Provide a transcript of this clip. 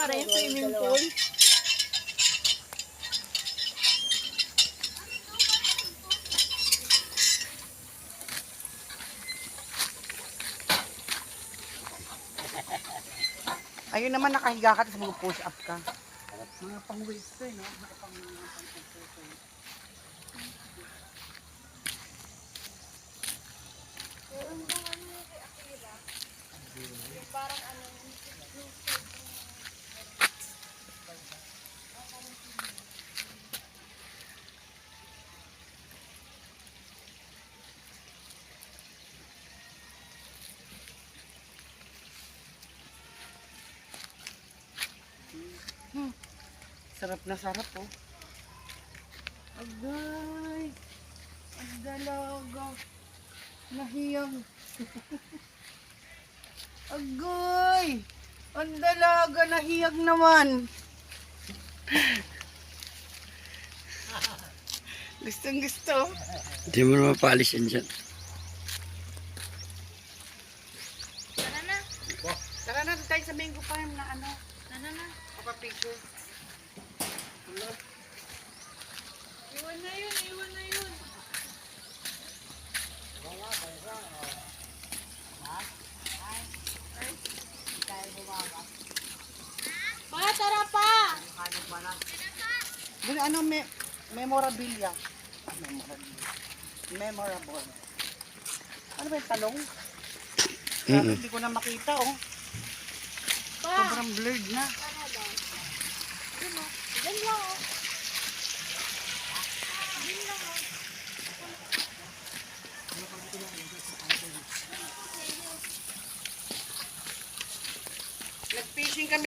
pa rin, swimming pool. Ayun naman, nakahiga ka, tapos mag-push up ka. Mga pang-waste to, no? Mga pang Sarap na sarap, oh. Agay! Ang dalaga. Nahiyang. Agay! Ang dalaga, nahiyag naman. Gustong gusto. Hindi mo na mapalis yan dyan. Tara na. Tara na, tayo sa mango farm na ano. Tara na. Papapicture. Iwan na yun, iwan na yun. Pa, tara pa! Dili, ano, memorabilia. Memorable. Ano ba yung talong? Hindi ko na makita, oh. Sobrang blurred na. Diyan lang, oh. Nag-fishing kami.